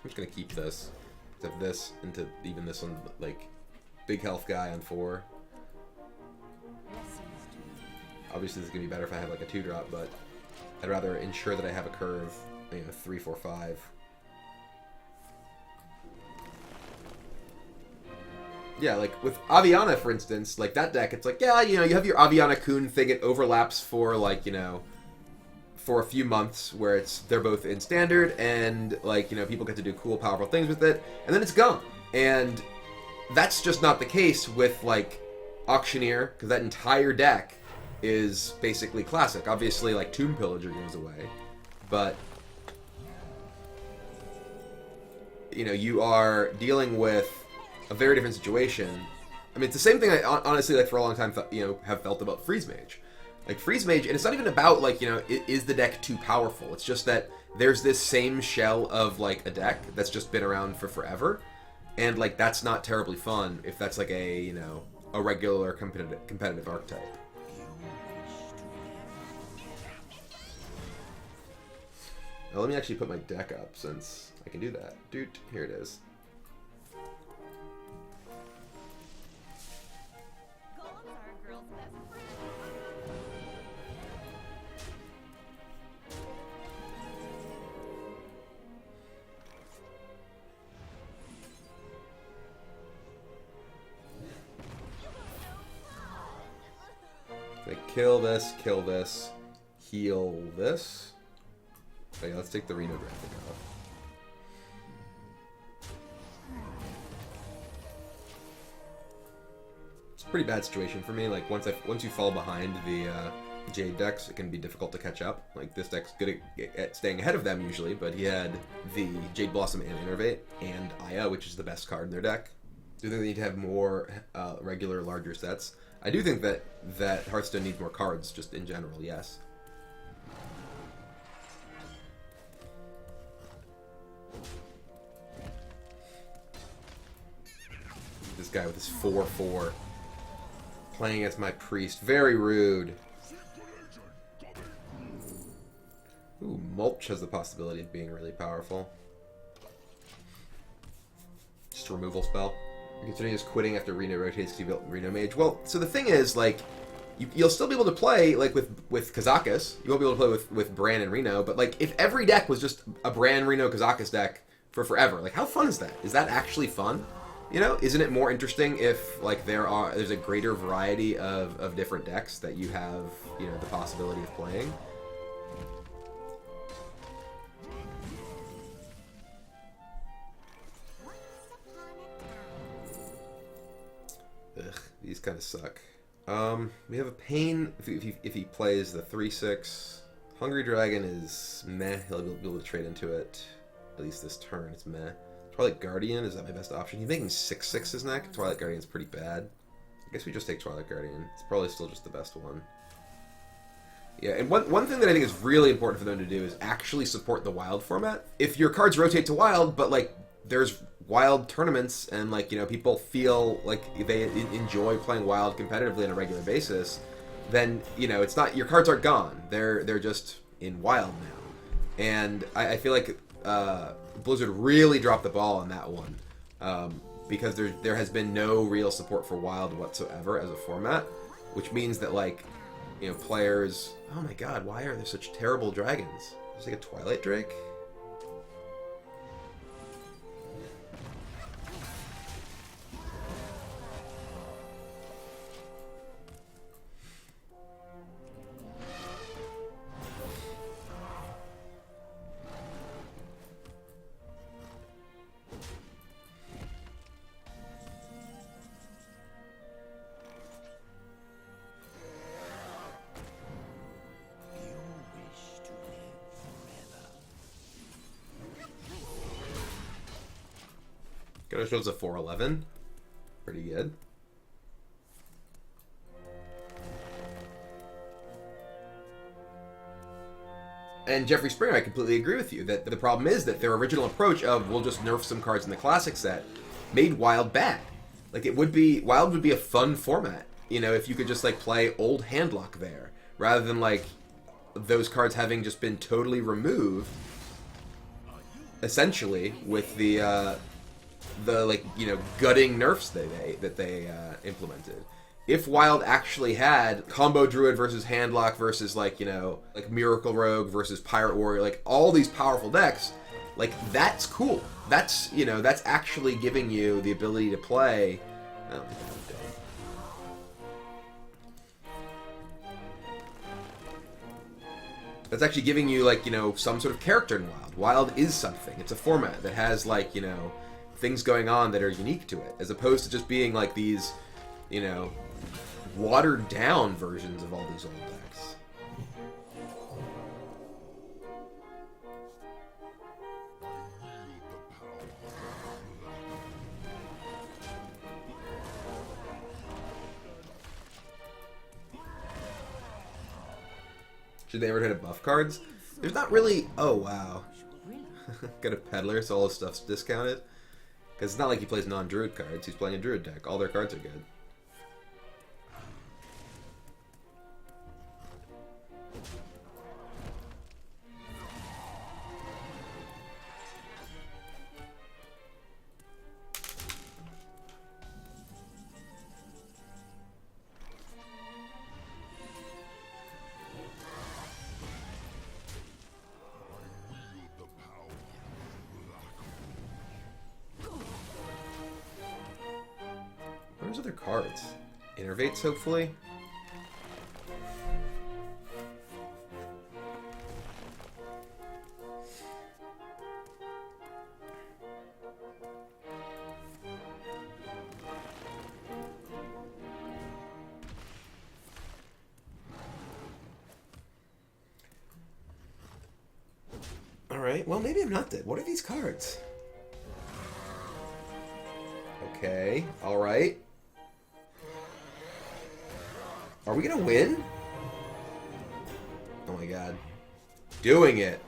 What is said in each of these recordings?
I'm just gonna keep this. Except this into even this on like big health guy on 4. Obviously this is gonna be better if I have like a 2-drop, but I'd rather ensure that I have a curve, 3, 4, 5. Yeah, like with Aviana, for instance, like that deck, it's like, yeah, you have your Aviana Kun thing, it overlaps for like, for a few months where they're both in standard and like, people get to do cool, powerful things with it, and then it's gone. And that's just not the case with like Auctioneer, because that entire deck is basically classic. Obviously, like Tomb Pillager goes away, but you are dealing with a very different situation. I mean, it's the same thing I honestly, like, for a long time, have felt about Freeze Mage. Like, Freeze Mage, and it's not even about, like, is the deck too powerful? It's just that there's this same shell of, like, a deck that's just been around for forever, and, like, that's not terribly fun if that's, like, a regular competitive archetype. Now, let me actually put my deck up, since I can do that. Dude, here it is. Kill this, heal this. Okay, let's take the Reno graphic off. It's a pretty bad situation for me. Like once you fall behind the Jade decks, it can be difficult to catch up. Like this deck's good at staying ahead of them usually, but he had the Jade Blossom and Innervate and Aya, which is the best card in their deck. Do you think they need to have more regular, larger sets? I do think that Hearthstone needs more cards, just in general, yes. This guy with his 4/4 playing as my priest. Very rude. Ooh, Mulch has the possibility of being really powerful. Just a removal spell. Considering he's quitting after Reno rotates because he built Reno Mage. Well, so the thing is, like, you'll still be able to play, like, with Kazakus. You won't be able to play with Bran and Reno, but, like, if every deck was just a Bran, Reno, Kazakus deck for forever, like, how fun is that? Is that actually fun? Isn't it more interesting if, like, there's a greater variety of different decks that you have, the possibility of playing? Ugh, these kind of suck. We have a Pain if he plays the 3/6. Hungry Dragon is meh. He'll be able to trade into it. At least this turn, it's meh. Twilight Guardian, is that my best option? He's making 6/6 neck. Twilight Guardian's pretty bad. I guess we just take Twilight Guardian. It's probably still just the best one. Yeah, and one thing that I think is really important for them to do is actually support the Wild format. If your cards rotate to Wild, but, like, there's Wild tournaments and, like, people feel like they enjoy playing Wild competitively on a regular basis, then, it's not, your cards aren't gone. They're just in Wild now. And I feel like Blizzard really dropped the ball on that one, because there has been no real support for Wild whatsoever as a format, which means that, like, players... Oh my god, why are there such terrible dragons? There's like a Twilight Drake? It shows a 4/11. Pretty good. And Jeffrey Springer, I completely agree with you that the problem is that their original approach of we'll just nerf some cards in the classic set made Wild bad. Like, Wild would be a fun format, if you could just, like, play old Handlock there rather than, like, those cards having just been totally removed. essentially, with the like, you know, gutting nerfs that they implemented. If Wild actually had combo Druid versus Handlock versus, like, you know, like Miracle Rogue versus Pirate Warrior, like all these powerful decks, like that's cool. That's, you know, that's actually giving you the ability to play. I don't think I'm dead. That's actually giving you, like, you know, some sort of character in Wild. Wild is something. It's a format that has, like, you know, things going on that are unique to it, as opposed to just being like these, you know, watered down versions of all these old decks. Should they ever try to buff cards? There's not really... Oh, wow. Got a Peddler, so all his stuff's discounted. Because it's not like he plays non-Druid cards. He's playing a Druid deck. All their cards are good. Where's other cards? Innervates, hopefully? Alright, well maybe I'm not dead. What are these cards? Okay, alright. Are we gonna win? Oh my god. Doing it.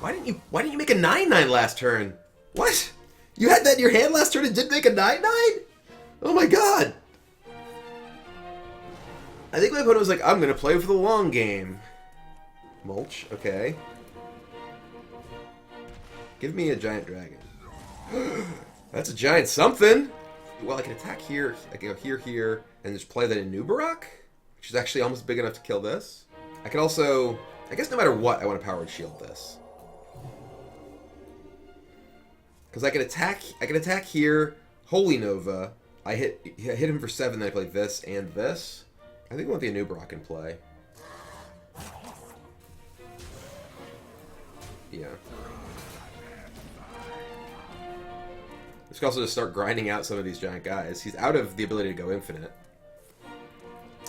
Why didn't you make a 9/9 last turn? What? You had that in your hand last turn and didn't make a 9/9? Oh my god. I think my opponent was like, I'm gonna play for the long game. Mulch, okay. Give me a giant dragon. That's a giant something! Well, I can attack here, I can go here, here, and just play that in Nubarak, which is actually almost big enough to kill this. I can also, I guess no matter what, I want to powered shield this. Because I can attack here, Holy Nova, I hit him for 7, then I play this and this. I think I want the Anubarak in play. Yeah. This could also just start grinding out some of these giant guys. He's out of the ability to go infinite.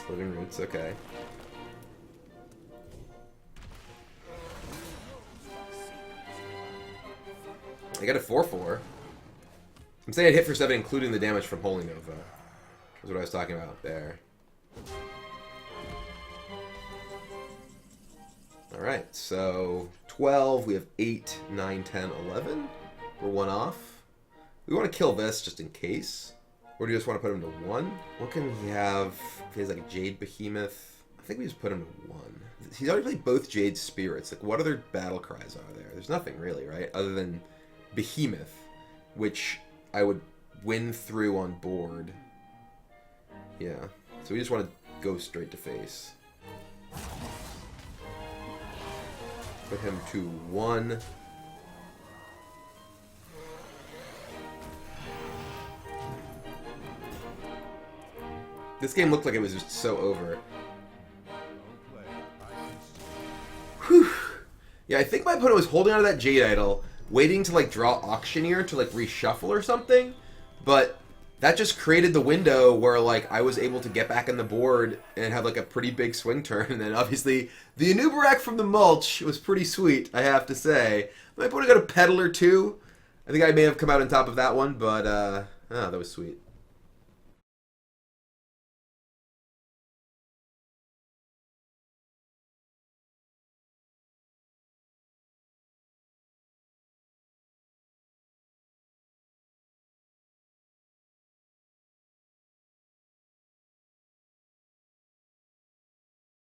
Living Roots, okay. I got a 4/4. I'm saying I'd hit for 7, including the damage from Holy Nova. That's what I was talking about there. Alright, so 12, we have 8, 9, 10, 11. We're 1 off. We want to kill this just in case. Or do you just want to put him to 1? What can he have? He has like a Jade Behemoth. I think we just put him to 1. He's already played both Jade Spirits. Like, what other battle cries are there? There's nothing really, right? Other than Behemoth, which I would win through on board. Yeah. So we just want to go straight to face. Put him to 1. This game looked like it was just so over. Whew. Yeah, I think my opponent was holding on to that Jade Idol, waiting to like draw Auctioneer to like reshuffle or something, but that just created the window where like I was able to get back on the board and have like a pretty big swing turn. And then obviously the Anubarak from the Mulch was pretty sweet, I have to say. My opponent got a Peddler too. I think I may have come out on top of that one, but oh, that was sweet.